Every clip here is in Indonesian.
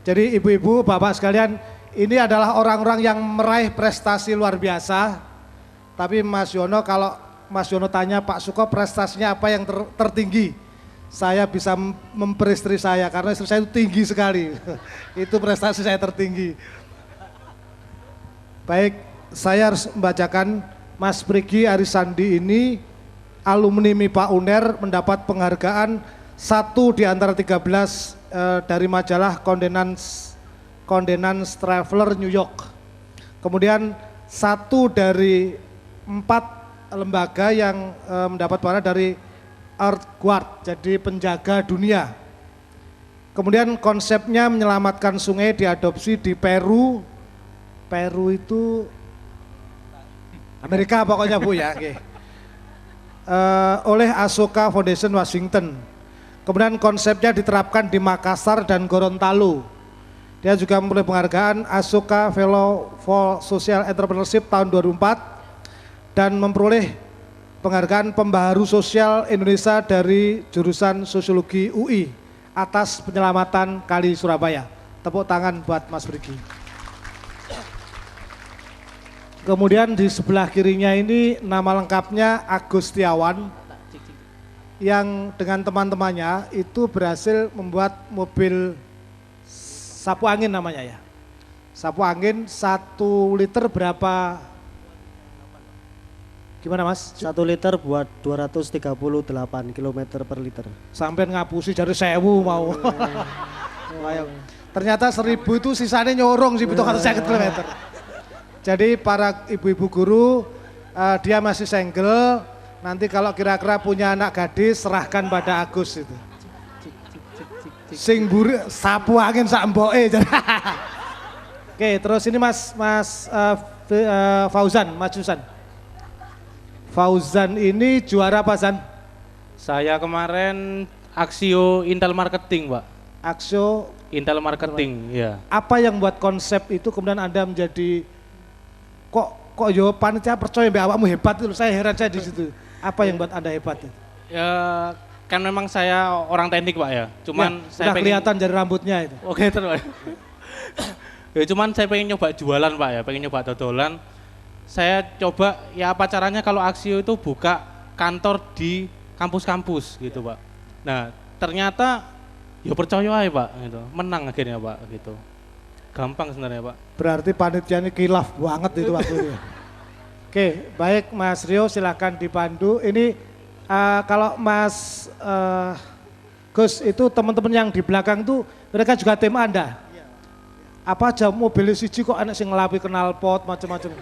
Jadi ibu-ibu, bapak sekalian, ini adalah orang-orang yang meraih prestasi luar biasa. Tapi Mas Yono, kalau Mas Yono tanya Pak Suko prestasinya apa yang tertinggi? Saya bisa memper istri saya karena istri saya itu tinggi sekali. Itu prestasi saya tertinggi. Baik, saya harus membacakan Mas Prigi Arisandi ini alumni MIPA UNER mendapat penghargaan 1 di antara 13 dari majalah Condé Nast Traveler New York. Kemudian 1 dari 4 lembaga yang mendapat penghargaan dari Earth Guard, jadi penjaga dunia. Kemudian konsepnya menyelamatkan sungai diadopsi di Peru. Peru itu Amerika pokoknya Bu ya. Okay. Oleh Ashoka Foundation Washington. Kemudian konsepnya diterapkan di Makassar dan Gorontalo. Dia juga memperoleh penghargaan Ashoka Fellow for Social Entrepreneurship tahun 2004 dan memperoleh penghargaan Pembaharu Sosial Indonesia dari jurusan Sosiologi UI atas penyelamatan Kali Surabaya. Tepuk tangan buat Mas Brigi. Kemudian di sebelah kirinya ini nama lengkapnya Agus Setiawan yang dengan teman-temannya itu berhasil membuat mobil sapu angin namanya ya. Sapu angin 1 liter berapa? Gimana Mas? 1 liter buat 238 km per liter. Sampai ngapusi dari 1000 mau. Ternyata 1000 itu sisanya nyorong sih butuh 150 km. Jadi para ibu-ibu guru, dia masih single, nanti kalau kira-kira punya anak gadis serahkan pada Agus itu. Sing buri sapu angin sak mboke. Oke, terus ini Mas Fauzan, Mas Susan. Fauzan ini juara apa Zan? Saya kemarin Aksio Intel Marketing, Pak. Aksio Intel Marketing, ya. Apa yang buat konsep itu kemudian Anda menjadi kok yo panitia percaya mbak awakmu hebat itu, saya heran saya di situ. Apa yang buat Anda hebat? Ya kan memang saya orang teknik, Pak ya. Cuman ya, saya pengen kelihatan dari rambutnya itu. Oke, terus. Ya cuman saya pengen nyoba jualan, Pak ya, pengen nyoba dodolan. Saya coba ya apa caranya kalau Aksio itu buka kantor di kampus-kampus gitu, Pak. Nah, ternyata ya percaya aja, Pak, gitu. Menang akhirnya, Pak, gitu. Gampang sebenarnya, Pak. Berarti panitia ini kilaf banget itu waktu itu. Oke, baik Mas Rio silakan dipandu. Ini kalau Mas Gus itu teman-teman yang di belakang tuh mereka juga tim Anda. Apa aja mobil siji kok anak sing ngelapi knalpot macam-macam.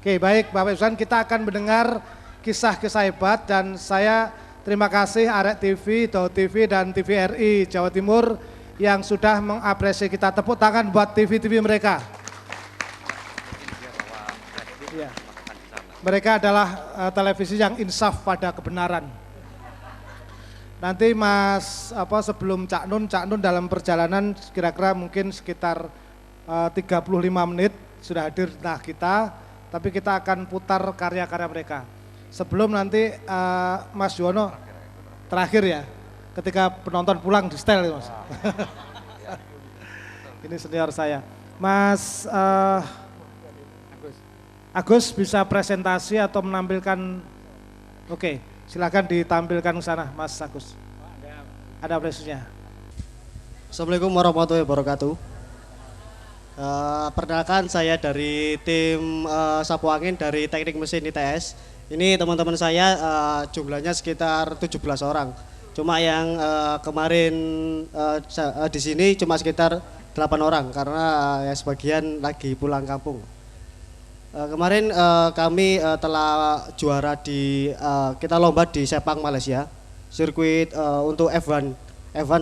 Oke, baik Bapak Ibu kita akan mendengar kisah-kisah hebat dan saya terima kasih Arek TV, Dau TV dan TVRI Jawa Timur yang sudah mengapresiasi kita. Tepuk tangan buat TV-TV mereka. Ya. Mereka adalah televisi yang insaf pada kebenaran. Nanti Mas sebelum Cak Nun dalam perjalanan kira-kira mungkin sekitar 35 menit sudah hadir di tengah kita, tapi kita akan putar karya-karya mereka. Sebelum nanti Mas Yono terakhir ya, ketika penonton pulang di setel Mas. Ini senior saya. Mas Agus bisa presentasi atau menampilkan, oke, silakan ditampilkan ke sana Mas Agus. Ada presentasinya. Assalamualaikum warahmatullahi wabarakatuh. Perkenalkan saya dari tim sapu angin dari Teknik Mesin ITS. Ini teman-teman saya jumlahnya sekitar 17 orang. Cuma yang kemarin di sini cuma sekitar 8 orang karena ya sebagian lagi pulang kampung. Kemarin kami telah juara di kita lomba di Sepang Malaysia, sirkuit untuk F1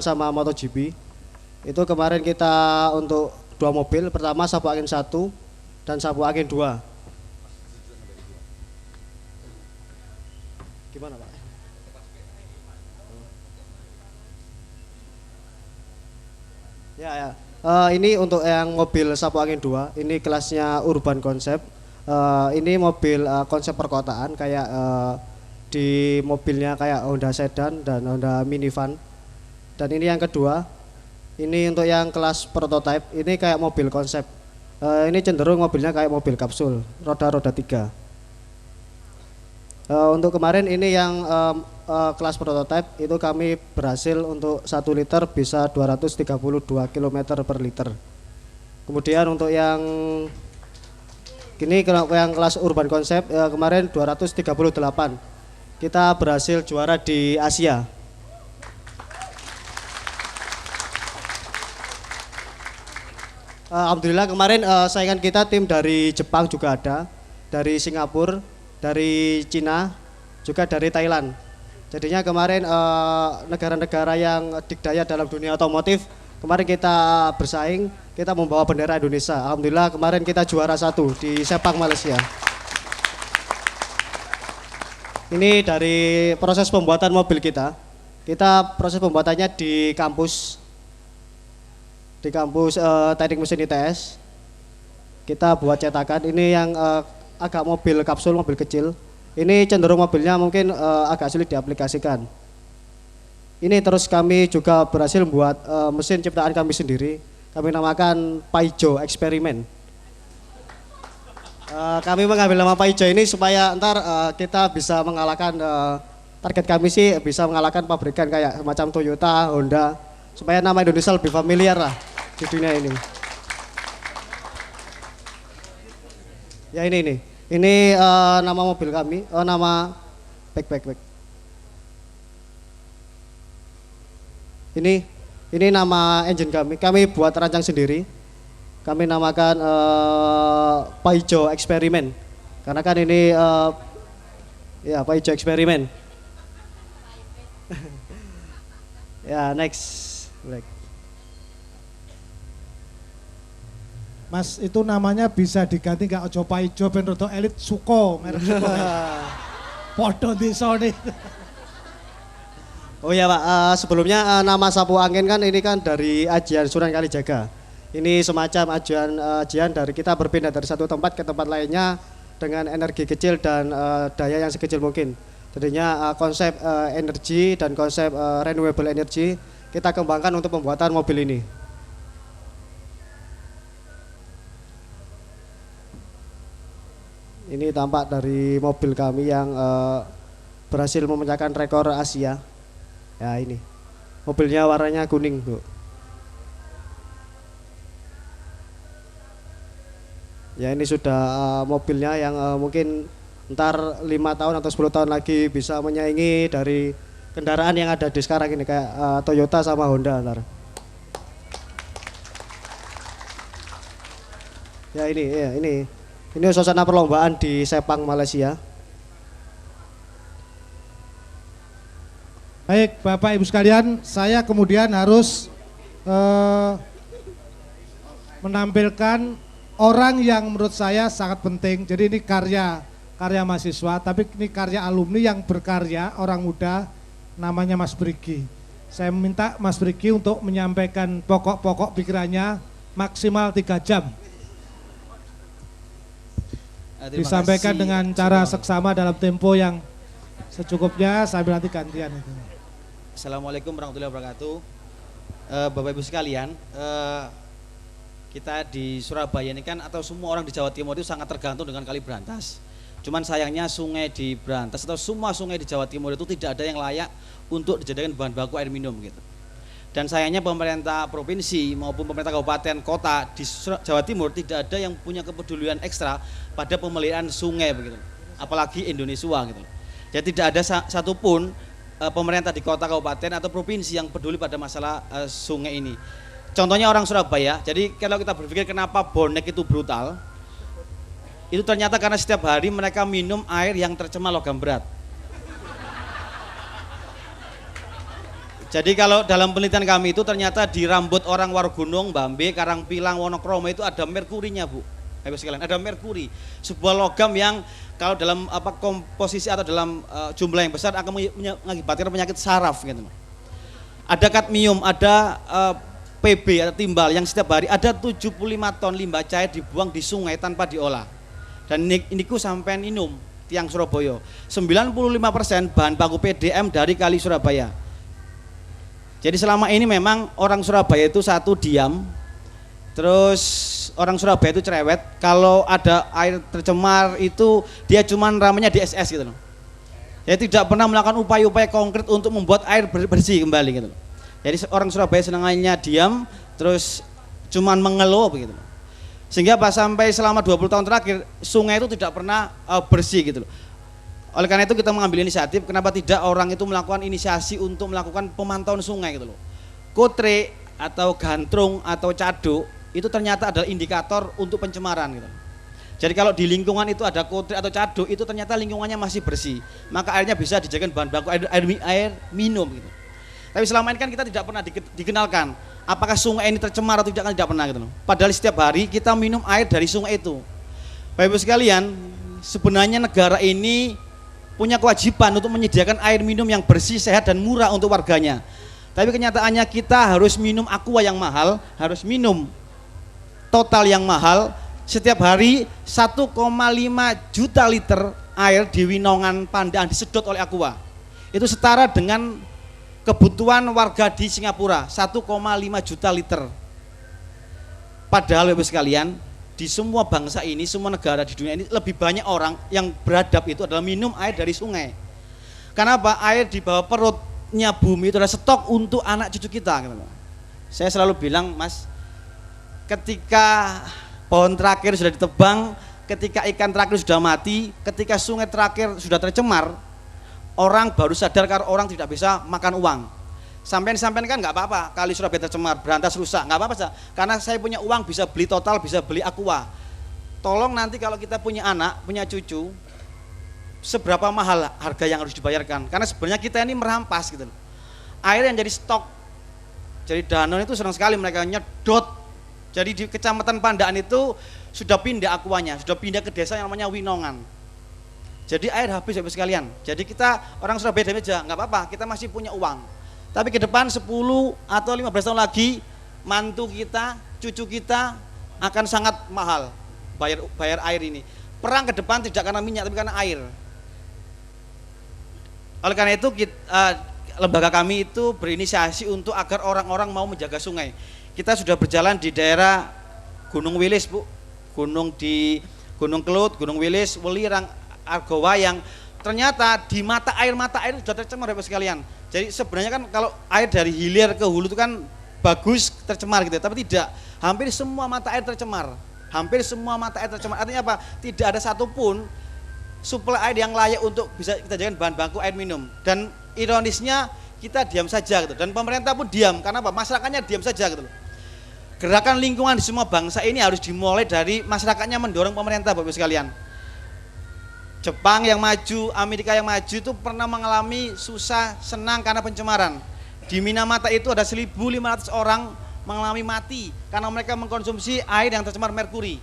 sama MotoGP. Itu kemarin kita untuk 2 mobil, pertama sapu angin 1 dan sapu angin 2. Gimana Pak? Ya. Ini untuk yang mobil sapu angin 2, ini kelasnya Urban Concept. Ini mobil konsep perkotaan kayak di mobilnya kayak Honda Sedan dan Honda Minivan. Dan ini yang kedua, Ini untuk yang kelas prototype, ini kayak mobil konsep. Ini cenderung mobilnya kayak mobil kapsul, roda-roda 3. Untuk kemarin ini yang kelas prototype itu kami berhasil untuk 1 liter bisa 232 km per liter. Kemudian untuk yang kelas urban konsep kemarin 238. Kita berhasil juara di Asia. Alhamdulillah kemarin saingan kita tim dari Jepang juga ada, dari Singapura, dari Cina, juga dari Thailand. Jadinya kemarin negara-negara yang dikdaya dalam dunia otomotif, kemarin kita bersaing, kita membawa bendera Indonesia. Alhamdulillah kemarin kita juara 1 di Sepang Malaysia. Ini dari proses pembuatan mobil kita. Kita proses pembuatannya di kampus Teknik Mesin ITS. Kita buat cetakan. Ini yang agak mobil kapsul, mobil kecil. Ini cenderung mobilnya mungkin agak sulit diaplikasikan. Ini terus kami juga berhasil membuat mesin ciptaan kami sendiri. Kami namakan Paijo Eksperimen. Kami mengambil nama Paijo ini supaya ntar kita bisa mengalahkan, target kami sih bisa mengalahkan pabrikan kayak semacam Toyota, Honda. Supaya nama Indonesia lebih familiar lah di dunia ini. Ya ini. Ini nama mobil kami, nama back. Ini nama engine kami. Kami buat rancang sendiri. Kami namakan Paijo Eksperimen. Karena kan ini ya Paijo Eksperimen. Ya next. Mas, itu namanya bisa diganti nggak Ojo Paijo ben rada elit Suko, merek Suko. Podo disone. Oh ya Pak, sebelumnya nama sapu angin kan ini kan dari ajian Sunan Kalijaga. Ini semacam ajian dari kita berpindah dari satu tempat ke tempat lainnya dengan energi kecil dan daya yang sekecil mungkin. Jadinya konsep energi dan konsep renewable energy kita kembangkan untuk pembuatan mobil ini. Ini tampak dari mobil kami yang berhasil memecahkan rekor Asia. Ya ini, mobilnya warnanya kuning Bu. Ya ini sudah mobilnya yang mungkin ntar 5 tahun atau 10 tahun lagi bisa menyaingi dari kendaraan yang ada di sekarang ini kayak Toyota sama Honda ntar. Ya ini suasana perlombaan di Sepang Malaysia. Baik Bapak Ibu sekalian, saya kemudian harus menampilkan orang yang menurut saya sangat penting. Jadi ini karya mahasiswa, tapi ini karya alumni yang berkarya, orang muda, namanya Mas Brigi. Saya minta Mas Brigi untuk menyampaikan pokok-pokok pikirannya maksimal 3 jam. Disampaikan dengan cara seksama dalam tempo yang secukupnya, sambil nanti gantian itu. Assalamualaikum warahmatullahi wabarakatuh. Bapak Ibu sekalian, kita di Surabaya ini kan atau semua orang di Jawa Timur itu sangat tergantung dengan Kali Brantas. Cuman sayangnya sungai di Brantas atau semua sungai di Jawa Timur itu tidak ada yang layak untuk dijadikan bahan baku air minum gitu. Dan sayangnya pemerintah provinsi maupun pemerintah kabupaten kota di Jawa Timur tidak ada yang punya kepedulian ekstra pada pemeliharaan sungai begitu. Apalagi Indonesia gitu. Jadi tidak ada satupun pemerintah di kota kabupaten atau provinsi yang peduli pada masalah sungai ini. Contohnya orang Surabaya. Jadi kalau kita berpikir kenapa bonek itu brutal, itu ternyata karena setiap hari mereka minum air yang tercemar logam berat. Jadi kalau dalam penelitian kami itu ternyata di rambut orang Warugunung, Bambe, Karangpilang, Wonokromo itu ada merkurinya Bu. Ayo sekalian, ada merkuri. Sebuah logam yang kalau dalam komposisi atau dalam jumlah yang besar akan mengakibatkan penyakit saraf gitu. Ada kadmium, ada PB atau timbal yang setiap hari ada 75 ton limbah cair dibuang di sungai tanpa diolah. Dan ini ku sampai minum tiang Surabaya. 95% bahan baku PDM dari Kali Surabaya. Jadi selama ini memang orang Surabaya itu satu diam, terus orang Surabaya itu cerewet. Kalau ada air tercemar itu dia cuman ramenya di SS gitu loh. Jadi tidak pernah melakukan upaya-upaya konkret untuk membuat air bersih kembali gitu loh. Jadi orang Surabaya senangannya diam, terus cuman mengeluh begitu loh. Sehingga pas sampai selama 20 tahun terakhir sungai itu tidak pernah bersih gitu loh. Oleh karena itu kita mengambil inisiatif, kenapa tidak orang itu melakukan inisiasi untuk melakukan pemantauan sungai gitu loh. Kotre atau gantrung atau caduk itu ternyata adalah indikator untuk pencemaran gitu. Jadi kalau di lingkungan itu ada kotre atau caduk itu ternyata lingkungannya masih bersih, maka airnya bisa dijadikan bahan baku air minum gitu. Tapi selama ini kan kita tidak pernah dikenalkan apakah sungai ini tercemar atau tidak, kan tidak pernah gitu loh. Padahal setiap hari kita minum air dari sungai itu. Bapak Ibu sekalian, sebenarnya negara ini punya kewajiban untuk menyediakan air minum yang bersih, sehat dan murah untuk warganya. Tapi kenyataannya kita harus minum aqua yang mahal, harus minum total yang mahal. Setiap hari 1,5 juta liter air di Winongan Pandaan disedot oleh aqua. Itu setara dengan kebutuhan warga di Singapura, 1,5 juta liter. Padahal Bapak sekalian, di semua bangsa ini, semua negara di dunia ini lebih banyak orang yang beradab itu adalah minum air dari sungai. Kenapa? Air di bawah perutnya bumi itu adalah stok untuk anak cucu kita. Saya selalu bilang, Mas, ketika pohon terakhir sudah ditebang, ketika ikan terakhir sudah mati, ketika sungai terakhir sudah tercemar, orang baru sadar karena orang tidak bisa makan uang. Sampai-sampai kan nggak apa-apa, kali Surabaya tercemar, berantas rusak, nggak apa-apa, karena saya punya uang bisa beli total, bisa beli aqua. Tolong nanti kalau kita punya anak, punya cucu, seberapa mahal harga yang harus dibayarkan? Karena sebenarnya kita ini merampas gitu. Air yang jadi stok, jadi Danone itu senang sekali mereka nyedot. Jadi di Kecamatan Pandaan itu sudah pindah aquanya, sudah pindah ke desa yang namanya Winongan. Jadi air habis Bapak sekalian. Jadi kita orang Surabaya aja nggak apa-apa, kita masih punya uang. Tapi ke depan 10 atau 15 tahun lagi mantu kita, cucu kita akan sangat mahal bayar air ini. Perang ke depan tidak karena minyak tapi karena air. Oleh karena itu lembaga kami itu berinisiasi untuk agar orang-orang mau menjaga sungai. Kita sudah berjalan di daerah Gunung Wilis, Bu. Gunung Kelut, Gunung Wilis, Welirang, Argowayang. Ternyata di mata air sudah tercemar Bapak sekalian. Jadi sebenarnya kan kalau air dari hilir ke hulu itu kan bagus tercemar gitu, tapi tidak. Hampir semua mata air tercemar. Hampir semua mata air tercemar. Artinya apa? Tidak ada satupun suplai air yang layak untuk bisa kita jadikan bahan baku air minum. Dan ironisnya kita diam saja gitu. Dan pemerintah pun diam. Karena apa? Masyarakatnya diam saja gitu loh. Gerakan lingkungan di semua bangsa ini harus dimulai dari masyarakatnya mendorong pemerintah Bapak sekalian. Jepang yang maju, Amerika yang maju itu pernah mengalami susah, senang karena pencemaran. Di Minamata itu ada 1.500 orang mengalami mati karena mereka mengkonsumsi air yang tercemar merkuri.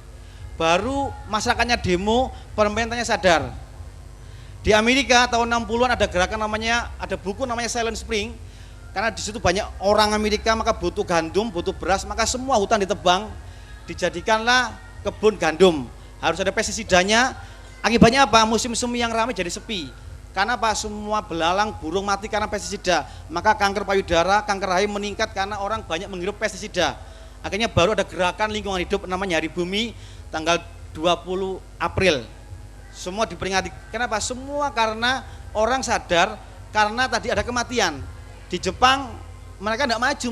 Baru masyarakatnya demo, pemerintahnya sadar. Di Amerika tahun 60-an ada gerakan ada buku namanya Silent Spring. Karena di situ banyak orang Amerika, maka butuh gandum, butuh beras, maka semua hutan ditebang, dijadikanlah kebun gandum. Harus ada pestisidanya. Akibatnya apa? Musim semi yang ramai jadi sepi. Karena apa? Semua belalang, burung mati karena pestisida. Maka kanker payudara, kanker rahim meningkat karena orang banyak menghirup pestisida. Akhirnya baru ada gerakan lingkungan hidup namanya Hari Bumi tanggal 20 April. Semua diperingati. Kenapa? Semua karena orang sadar karena tadi ada kematian. Di Jepang mereka tidak maju,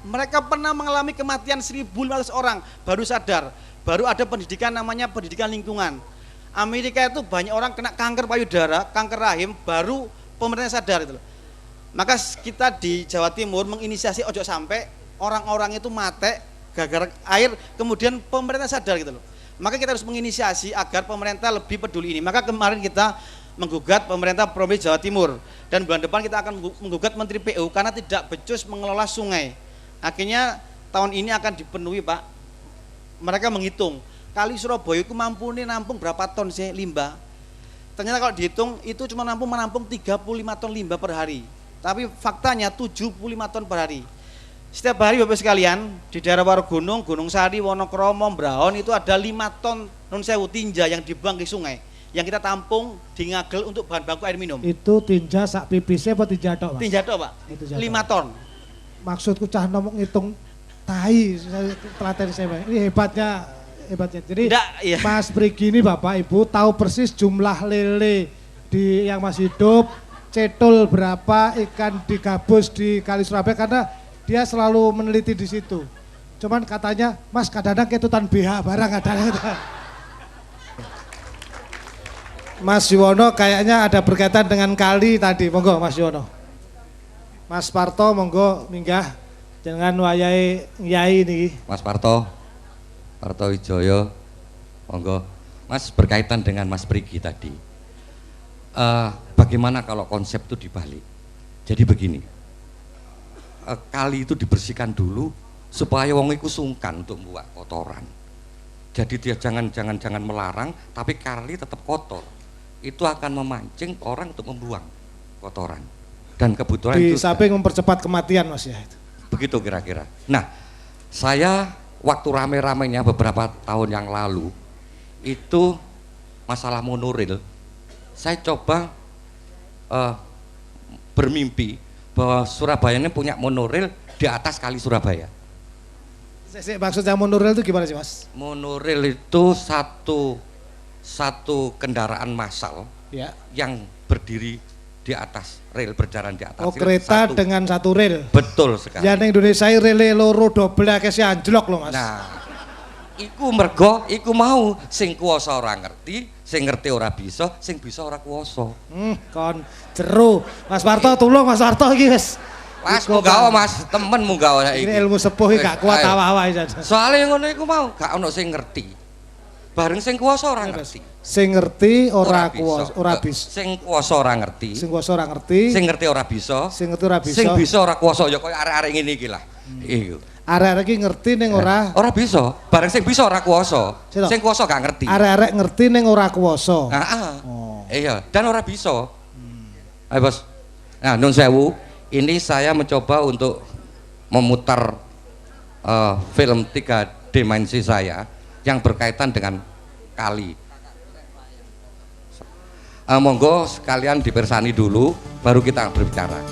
mereka pernah mengalami kematian 1.500 orang, baru sadar. Baru ada pendidikan namanya pendidikan lingkungan. Amerika itu banyak orang kena kanker payudara, kanker rahim, baru pemerintah sadar itu. Maka kita di Jawa Timur menginisiasi ojo sampai orang-orang itu mati gara-gara air, kemudian pemerintah sadar gitu loh. Maka kita harus menginisiasi agar pemerintah lebih peduli ini. Maka kemarin kita menggugat pemerintah Provinsi Jawa Timur dan bulan depan kita akan menggugat Menteri PU karena tidak becus mengelola sungai. Akhirnya tahun ini akan dipenuhi Pak. Mereka menghitung kali Surabaya itu mampu nampung berapa ton sih limbah. Ternyata kalau dihitung itu cuma menampung 35 ton limbah per hari. Tapi faktanya 75 ton per hari. Setiap hari Bapak sekalian di daerah Warugunung, Gunung Sari, Wonokromo, Braon itu ada 5 ton nun sewu tinja yang dibuang ke sungai. Yang kita tampung di Ngagel untuk bahan baku air minum. Itu tinja sak pipise apa tinja tok, Pak? Tinja tok, Pak. 5 ton. Maksudku cah nom ngitung tai, telaten saya. Ini hebatnya. Jadi Enggak, iya. Mas Prigi ini Bapak Ibu tahu persis jumlah lele yang masih hidup, cetul berapa, ikan digabus di Kali Surabaya karena dia selalu meneliti di situ. Cuman katanya, Mas kadang-kadang ketutan BH barang kadang-kadang. Mas Yuwono kayaknya ada berkaitan dengan kali tadi, monggo Mas Yuwono. Mas Parto monggo minggah dengan wayai nyai ini. Mas Parto Wijoyo, monggo. Mas berkaitan dengan Mas Prigi tadi. Bagaimana kalau konsep itu dibalik? Jadi begini, kali itu dibersihkan dulu supaya wong iku sungkan untuk membuat kotoran. Jadi dia jangan melarang, tapi kali tetap kotor. Itu akan memancing orang untuk membuang kotoran. Dan kebetulan di itu samping mempercepat kematian Mas ya. begitu kira-kira. Nah, saya waktu rame-ramenya beberapa tahun yang lalu itu masalah monoril, saya coba bermimpi bahwa Surabaya ini punya monoril di atas Kali Surabaya. Maksudnya monoril itu gimana sih Mas? Monoril itu satu kendaraan massal Ya. yang berdiri di atas rel, berjalan di atas Oh rel kereta satu. dengan satu rel. Betul sekali. Ya ning Indonesia rele loro dobel akeh anjlok loh Mas. Nah, iku mergo iku mau sing kuwasa ora ngerti, sing ngerti ora bisa, sing bisa ora kuwasa. Kon jeru. Mas Parto tulung Mas Parto iki wis. Mas munggawa Mas, temen munggawa saiki. Ini ilmu sepuh iki gak kuat Ayo. awak-awak iki. Soale ngono iku mau gak ono sing ngerti. Bareng sing kuwasa ora ngerti. Sing ngerti ora kuwasa, ora bisa. Sing kuwasa ora ngerti. Sing kuwasa ora ngerti. Sing ngerti ora bisa. Sing ngerti ora bisa. Sing bisa ora kuwasa ya koyo arek-arek ngene iki lah. Iku. Arek-arek iki ngerti ning ora. Ora bisa. Bareng sing bisa ora kuwasa. Sino? Sing kuwasa gak ngerti. Arek-arek ngerti ning ora kuwasa. Heeh. Oh. Iya, dan ora bisa. Ayo Bos. Nah, nun sewu, ini saya mencoba untuk memutar film 3 dimensi saya yang berkaitan dengan kali. Monggo sekalian dipersani dulu, baru kita berbicara.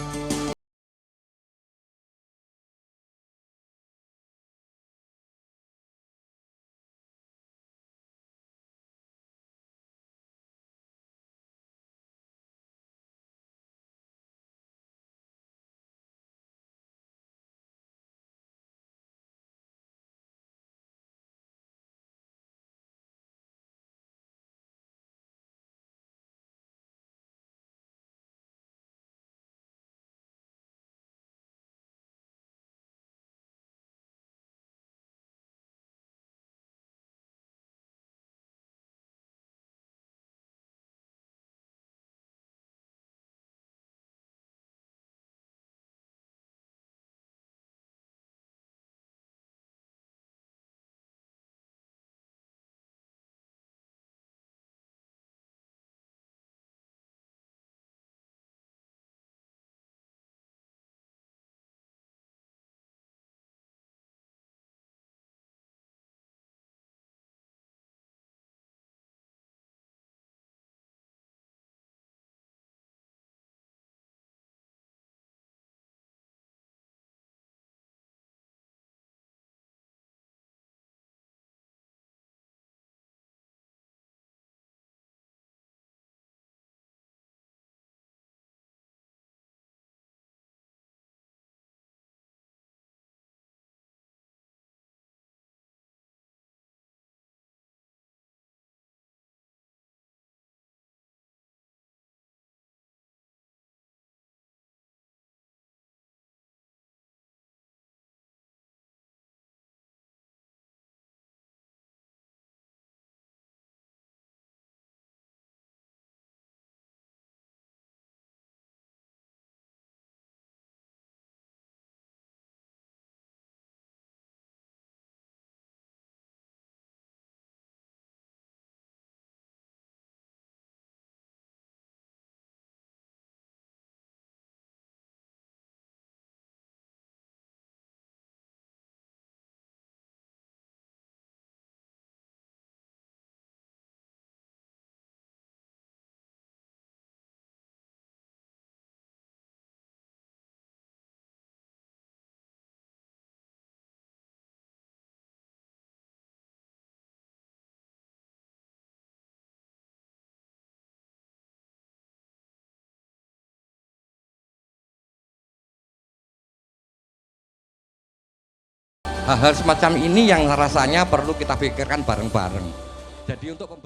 hal-hal semacam ini yang rasanya perlu kita pikirkan bareng-bareng. Jadi untuk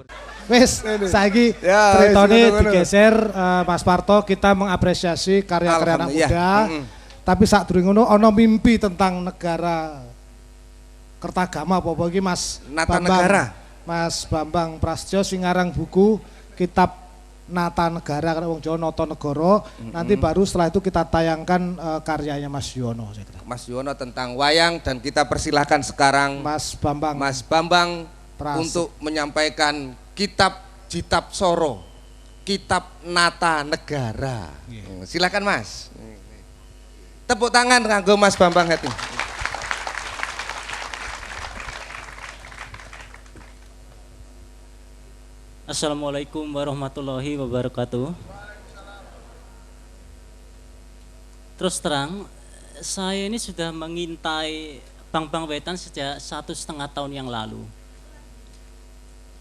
Wes, saiki Ya, ceritane wes, ngono. digeser Mas Parto, kita mengapresiasi karya-karya anak Alhamdulillah. muda. Tapi saat durung ngono ana mimpi tentang negara Kertagama apa iki Mas Nata Bambang. Negara. Mas Bambang Prasetyo sing ngarang buku kitab Nata Negara karena wong Jawa Nata Negara. Nanti baru setelah itu kita tayangkan karyanya Mas Yono saya kira. Mas Yono tentang wayang dan kita persilahkan sekarang Mas Bambang. Mas Bambang Prasetyo. untuk menyampaikan kitab Jitab Soro, kitab Nata Negara. Silakan Mas. Tepuk tangan kanggo Mas Bambang Hati. Assalamualaikum warahmatullahi wabarakatuh. Terus terang, saya ini sudah mengintai Bang Wetan sejak 1,5 tahun yang lalu.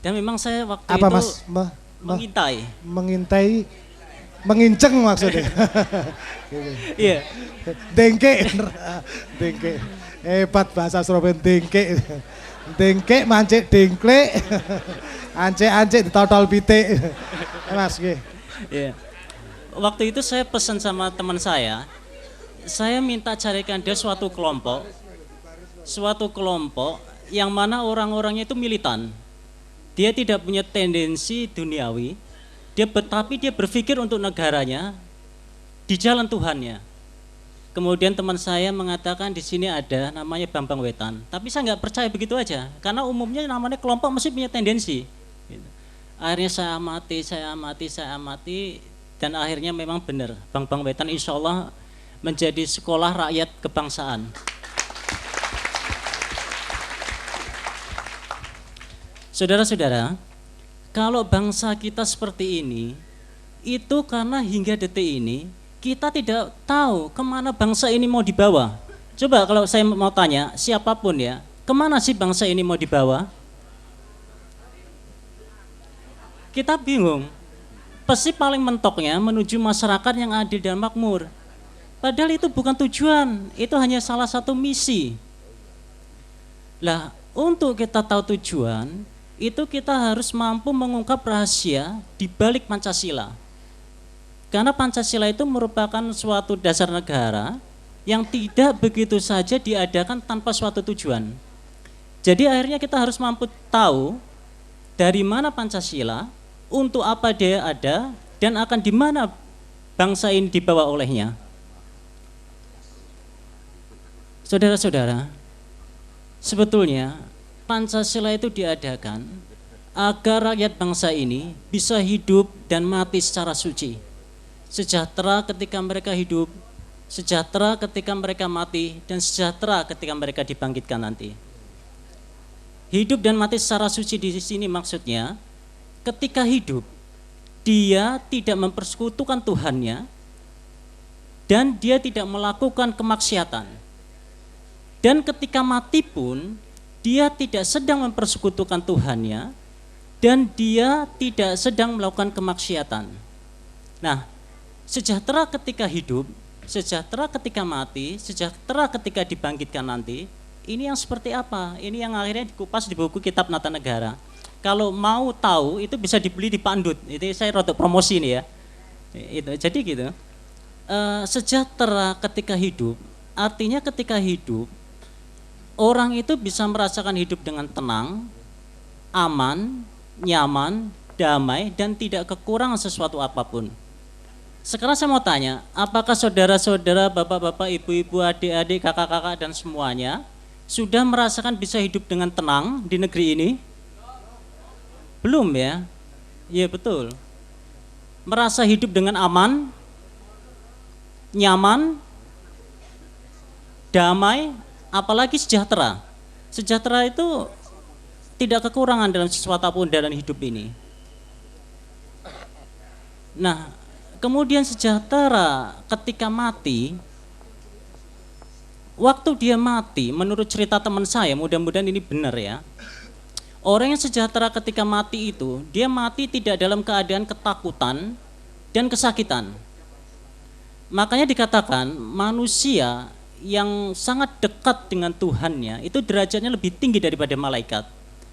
Dan memang saya waktu Apa itu Mas? mengintai. Mengintai, menginceng maksudnya. Iya. Dengke, dengke. Hebat bahasa Surabaya dengke. Dengke mancik dengkle. Ancek-ancek ditotol pitik. Mas nggih. Iya. Waktu itu saya pesan sama teman saya minta carikan dia suatu kelompok yang mana orang-orangnya itu militan. Dia tidak punya tendensi duniawi, tapi dia berpikir untuk negaranya di jalan Tuhannya. Kemudian teman saya mengatakan di sini ada namanya Bambang Wetan, tapi saya nggak percaya begitu aja, karena umumnya namanya kelompok mesti punya tendensi. Gitu. Akhirnya saya amati, dan akhirnya memang benar, Bambang Wetan insya Allah menjadi sekolah rakyat kebangsaan. Saudara-saudara, kalau bangsa kita seperti ini, itu karena hingga detik ini kita tidak tahu kemana bangsa ini mau dibawa. Coba kalau saya mau tanya siapapun ya, kemana sih bangsa ini mau dibawa? Kita bingung. Pasti paling mentoknya menuju masyarakat yang adil dan makmur. Padahal itu bukan tujuan, itu hanya salah satu misi. Lah, untuk kita tahu tujuan, itu kita harus mampu mengungkap rahasia di balik Pancasila. Karena Pancasila itu merupakan suatu dasar negara yang tidak begitu saja diadakan tanpa suatu tujuan. Jadi akhirnya kita harus mampu tahu dari mana Pancasila, untuk apa dia ada, dan akan di mana bangsa ini dibawa olehnya. Saudara-saudara, sebetulnya Pancasila itu diadakan agar rakyat bangsa ini bisa hidup dan mati secara suci. Sejahtera ketika mereka hidup, sejahtera ketika mereka mati, dan sejahtera ketika mereka dibangkitkan nanti. Hidup dan mati secara suci di sini maksudnya, ketika hidup, dia tidak mempersekutukan Tuhannya, dan dia tidak melakukan kemaksiatan. Dan ketika mati pun, dia tidak sedang mempersekutukan Tuhannya, dan dia tidak sedang melakukan kemaksiatan. Nah, sejahtera ketika hidup, sejahtera ketika mati, sejahtera ketika dibangkitkan nanti, ini yang seperti apa? Ini yang akhirnya dikupas di buku Kitab Nata Negara. Kalau mau tahu itu bisa dibeli di Pandut. Itu saya rodok promosi nih ya. Itu jadi gitu. Sejahtera ketika hidup, artinya ketika hidup orang itu bisa merasakan hidup dengan tenang, aman, nyaman, damai, dan tidak kekurangan sesuatu apapun. Sekarang saya mau tanya, apakah saudara-saudara, bapak-bapak, ibu-ibu, adik-adik, kakak-kakak, dan semuanya sudah merasakan bisa hidup dengan tenang di negeri ini? Belum ya? Iya betul. Merasa hidup dengan aman, nyaman, damai, apalagi sejahtera. Sejahtera itu tidak kekurangan dalam sesuatu apapun dalam hidup ini. Nah, kemudian sejahtera ketika mati, waktu dia mati, menurut cerita teman saya, mudah-mudahan ini benar ya. Orang yang sejahtera ketika mati itu, dia mati tidak dalam keadaan ketakutan dan kesakitan. Makanya dikatakan manusia yang sangat dekat dengan Tuhannya itu derajatnya lebih tinggi daripada malaikat.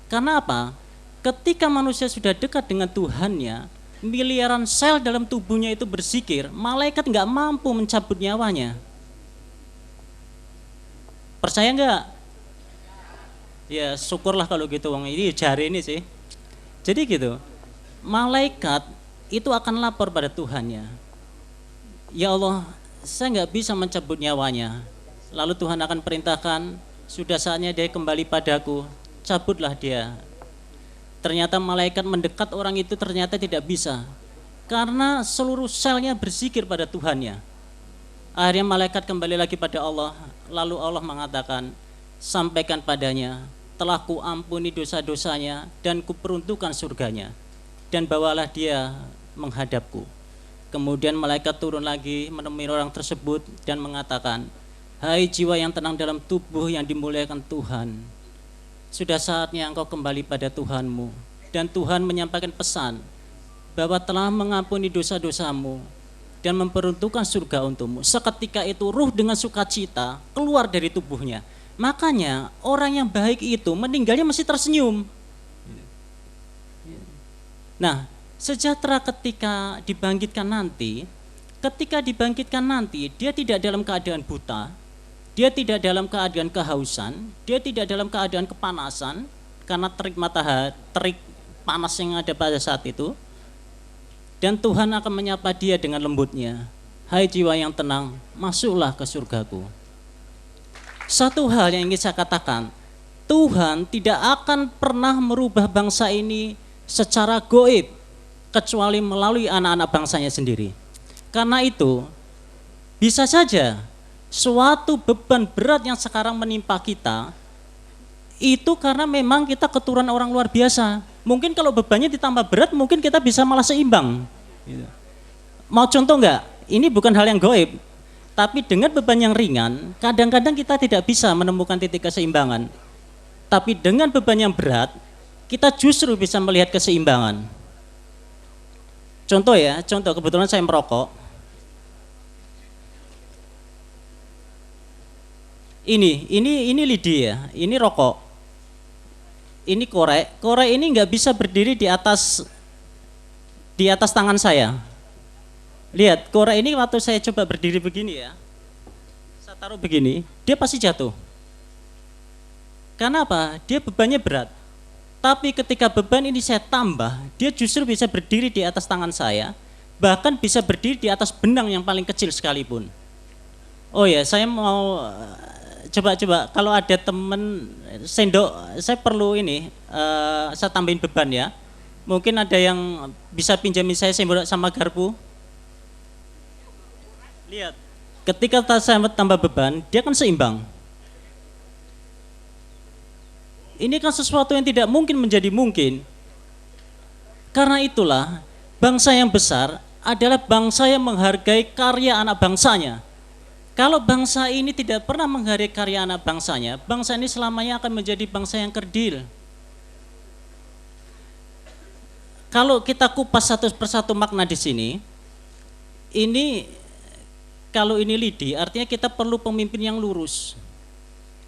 Karena apa? Ketika manusia sudah dekat dengan Tuhannya, miliaran sel dalam tubuhnya itu berzikir, malaikat nggak mampu mencabut nyawanya. Percaya nggak? Ya syukurlah kalau gitu, wong ini jari ini sih. Jadi gitu, malaikat itu akan lapor pada Tuhannya. Ya Allah, saya nggak bisa mencabut nyawanya. Lalu Tuhan akan perintahkan, sudah saatnya dia kembali padaku, cabutlah dia. Ternyata malaikat mendekat orang itu ternyata tidak bisa, karena seluruh selnya berzikir pada Tuhannya. Akhirnya malaikat kembali lagi pada Allah, lalu Allah mengatakan, sampaikan padanya, telah ku ampuni dosa-dosanya dan kuperuntukkan surganya, dan bawalah dia menghadapku. Kemudian malaikat turun lagi menemui orang tersebut dan mengatakan, hai jiwa yang tenang dalam tubuh yang dimuliakan Tuhan, sudah saatnya engkau kembali pada Tuhanmu. Dan Tuhan menyampaikan pesan bahwa telah mengampuni dosa-dosamu dan memperuntukkan surga untukmu. Seketika itu ruh dengan sukacita keluar dari tubuhnya. Makanya orang yang baik itu meninggalnya masih tersenyum. Nah, sejahtera ketika dibangkitkan nanti, dia tidak dalam keadaan buta, dia tidak dalam keadaan kehausan, dia tidak dalam keadaan kepanasan karena terik matahari, terik panas yang ada pada saat itu. Dan Tuhan akan menyapa dia dengan lembutnya, hai jiwa yang tenang, masuklah ke surgaku. Satu hal yang ingin saya katakan, Tuhan tidak akan pernah merubah bangsa ini secara goib kecuali melalui anak-anak bangsanya sendiri. Karena itu bisa saja suatu beban berat yang sekarang menimpa kita itu karena memang kita keturunan orang luar biasa. Mungkin kalau bebannya ditambah berat mungkin kita bisa malah seimbang. Mau contoh enggak? Ini bukan hal yang goib, tapi dengan beban yang ringan kadang-kadang kita tidak bisa menemukan titik keseimbangan. Tapi dengan beban yang berat kita justru bisa melihat keseimbangan. Contoh kebetulan saya merokok. Ini lidi ya, ini rokok. Ini korek. Korek ini nggak bisa berdiri di atas tangan saya. Lihat, korek ini waktu saya coba berdiri begini ya, saya taruh begini, dia pasti jatuh. Karena apa? Dia bebannya berat. Tapi ketika beban ini saya tambah, dia justru bisa berdiri di atas tangan saya, bahkan bisa berdiri di atas benang yang paling kecil sekalipun. Oh ya, saya mau coba kalau ada temen sendok, saya perlu ini, saya tambahin beban ya. Mungkin ada yang bisa pinjamin saya sendok sama garpu. Lihat, ketika saya tambah beban, dia kan seimbang. Ini kan sesuatu yang tidak mungkin menjadi mungkin. Karena itulah, bangsa yang besar adalah bangsa yang menghargai karya anak bangsanya. Kalau bangsa ini tidak pernah menghargai karya anak bangsanya, bangsa ini selamanya akan menjadi bangsa yang kerdil. Kalau kita kupas satu persatu makna di sini, kalau ini lidi, artinya kita perlu pemimpin yang lurus.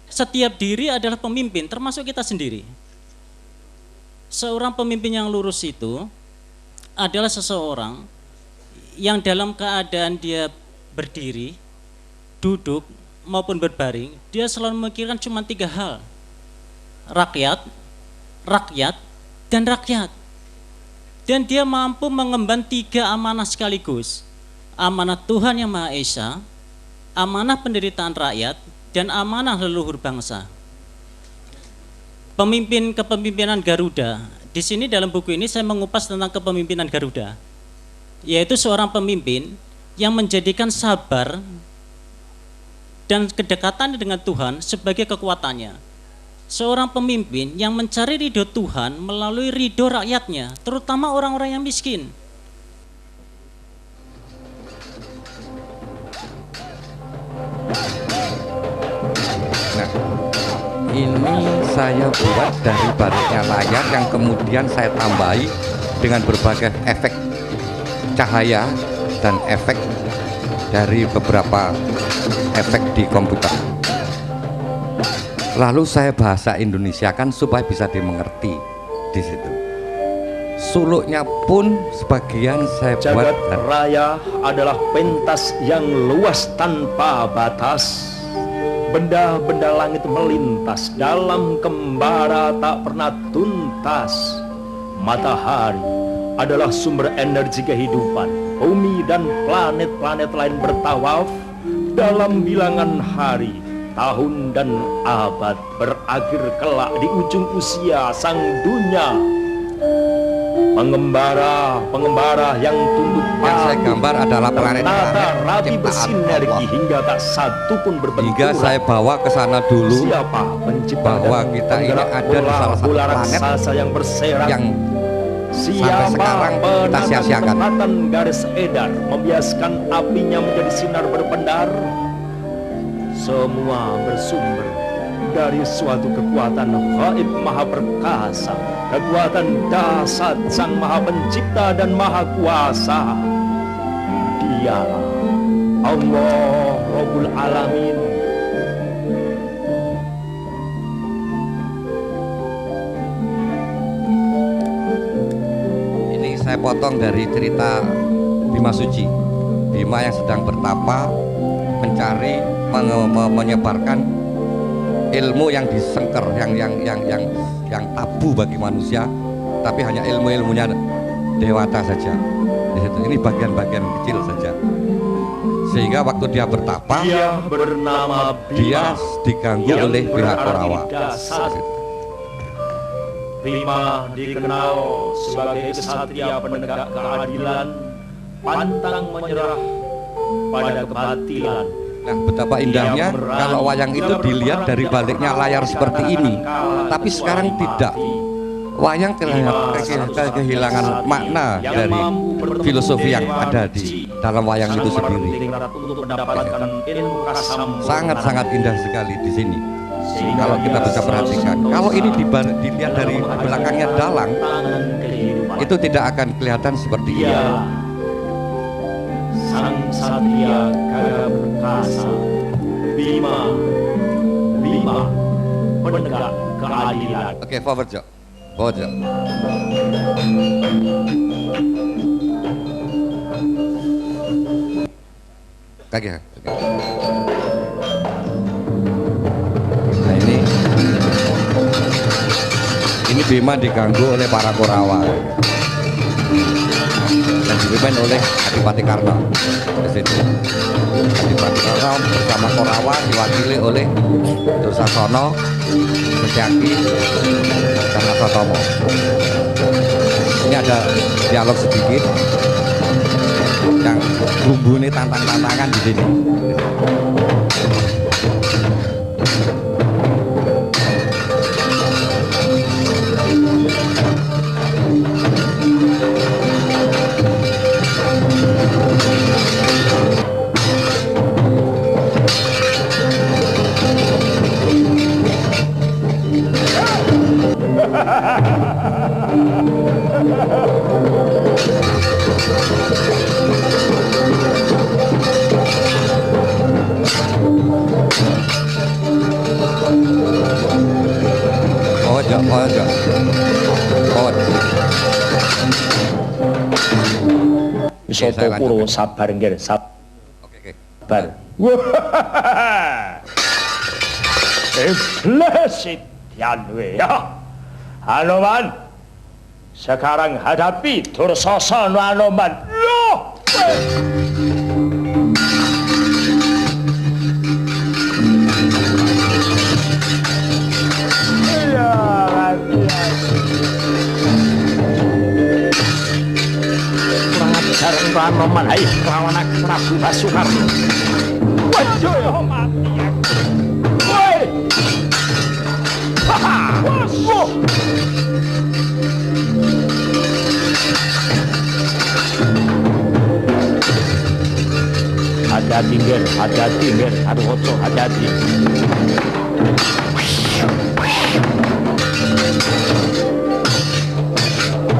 Setiap diri adalah pemimpin, termasuk kita sendiri. Seorang pemimpin yang lurus itu adalah seseorang yang dalam keadaan dia berdiri, duduk, maupun berbaring, dia selalu memikirkan cuma 3 hal. Rakyat, dan rakyat. Dan dia mampu mengemban 3 amanah sekaligus. Amanah Tuhan Yang Maha Esa, amanah penderitaan rakyat, dan amanah leluhur bangsa. Kepemimpinan Garuda. Di sini dalam buku ini saya mengupas tentang kepemimpinan Garuda, yaitu seorang pemimpin yang menjadikan sabar dan kedekatan dengan Tuhan sebagai kekuatannya. Seorang pemimpin yang mencari ridho Tuhan melalui ridho rakyatnya, terutama orang-orang yang miskin. Nah, ini saya buat dari baliknya layar yang kemudian saya tambahi dengan berbagai efek cahaya dan efek dari beberapa efek di komputer. Lalu saya bahasa Indonesia kan supaya bisa dimengerti di situ. Suluknya pun sebagian saya buat. Jagat raya adalah pentas yang luas tanpa batas. Benda-benda langit melintas dalam kembara tak pernah tuntas. Matahari adalah sumber energi kehidupan. Bumi dan planet-planet lain bertawaf dalam bilangan hari, tahun dan abad, berakhir kelak di ujung usia sang dunia. Pengembara yang tunduk Yang saya gambar adalah planet-planet rapi ciptaan bersinergi Allah. hingga tak satu pun berbenturan. Hingga saya bawa ke sana dulu Siapa pencipta bahwa dan kita ini penggerak ada di salah satu bola planet raksasa yang berserak. yang Siapa sekarang kita sia-siakan. penatan garis edar membiaskan apinya menjadi sinar berpendar. Semua bersumber dari suatu kekuatan gaib maha perkasa, kekuatan dasar sang maha pencipta dan maha kuasa. Dialah Allah Rabbul Alamin. ini saya potong dari cerita Bima Suci. Bima yang sedang bertapa mencari menyebarkan ilmu yang disengker, yang tabu bagi manusia, tapi hanya ilmunya dewata saja. Di situ ini bagian-bagian kecil saja. Sehingga waktu dia bertapa, Dia bernama dia Bima diganggu yang oleh pihak berarti Korawa. dasar. Bima dikenal sebagai kesatria penegak keadilan, pantang menyerah pada kebatilan. Nah, betapa indahnya kalau wayang itu dilihat dari baliknya layar seperti ini. Tapi sekarang tidak. Wayang kehilangan makna dari filosofi yang ada di dalam wayang itu sendiri. Sangat-sangat indah sekali di sini. Kalau kita bisa perhatikan, kalau ini dilihat dari belakangnya dalang, itu tidak akan kelihatan seperti ini. Sang satria gagah perkasa, Bima penegak keadilan. Oke, forward Jo. Forward Jo. Kaki. Nah ini Bima diganggu oleh para Korawa dan dipimpin oleh Adipati Karna. Di situ Adipati Karna bersama Korawa diwakili oleh Dursasono, Setyaki, dan Nasatomo. Ini ada dialog sedikit yang bumbu ini tantang-tantangan di sini. Soto kuro sabar nggih, sabar. Implicit ya. Anoman, sekarang hadapi Dursasono Anoman. Loh! Kurang ajar Anoman, hai lawan Prabu Basukarno. Waduh, mati ya. Woi! Haha! Wah! Hati-hati Nger, aduh ojo, hati-hati.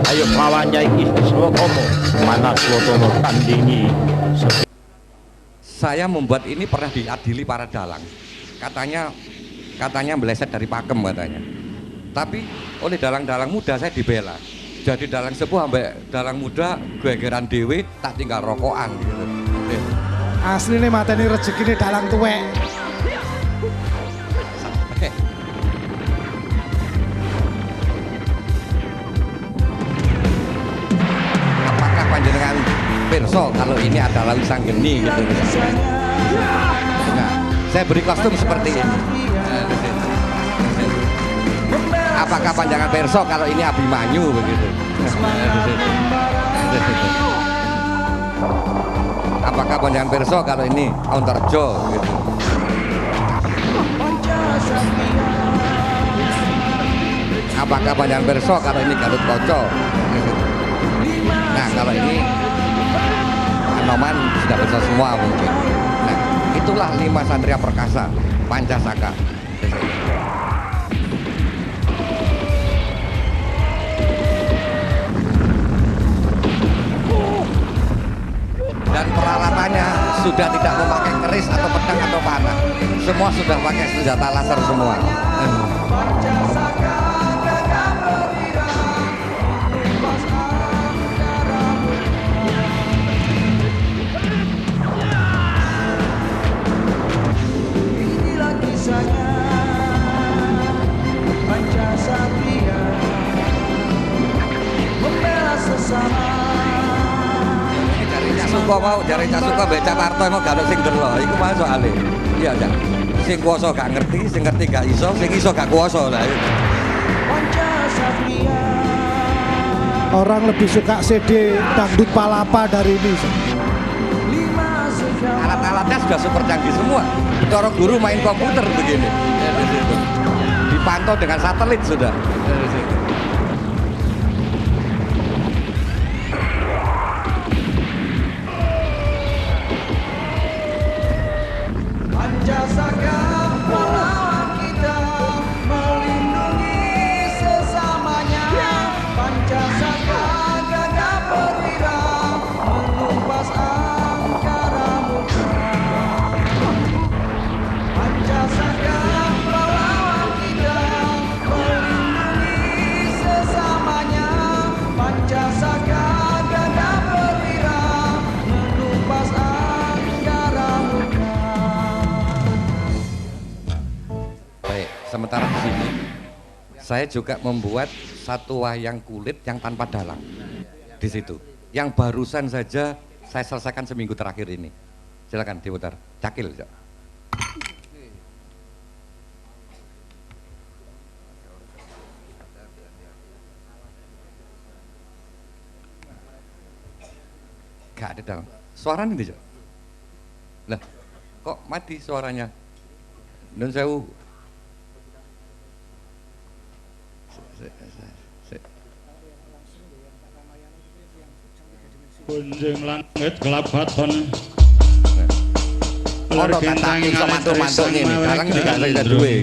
Ayo lawannya iki semua komo, mana Slotono tandingi. saya membuat ini pernah diadili para dalang. Katanya meleset dari pakem katanya. Tapi oleh dalang-dalang muda saya dibela. Jadi dalang sepuh sampai dalang muda gegeran dewe tak tinggal rokokan gitu. Asli nih mateni rezeki nih dalang tuwek. Apakah panjenengan pirsa kalau ini adalah wisang geni gitu. Nah, saya beri kostum seperti ini. Apakah panjangan pirsa kalau ini Abimanyu begitu? Apakah panjangan pirsa kalau ini Onterjo gitu? Apakah panjangan pirsa kalau ini Galut Koco? Nah, kalau ini Anoman sudah bisa semua mungkin. Nah, itulah 5 Satria Perkasa Pancasaka. Dan peralatannya sudah tidak memakai keris atau pedang atau panah. Semua sudah pakai senjata laser semua. Jari Casuko becak Parto emang gak ada sing delok, iku mah soalé. Iya ya. Sing kuwasa gak ngerti, sing ngerti gak iso, sing iso gak kuwasa lah. Orang lebih suka CD dangdut palapa dari ini. Alat-alatnya sudah super canggih semua. Cara guru main komputer begini. Dipantau dengan satelit sudah. Sementara di sini saya juga membuat satu wayang kulit yang tanpa dalang di situ. Yang barusan saja saya selesaikan seminggu terakhir ini. Silakan diputar. Cakil. Gak ada dalang. Suara ini Cok. Lah, kok mati suaranya? Dan saya Kunjung langit kelabaton. Ono kata iso mantu-mantu ngene, dalang juga saya duwe.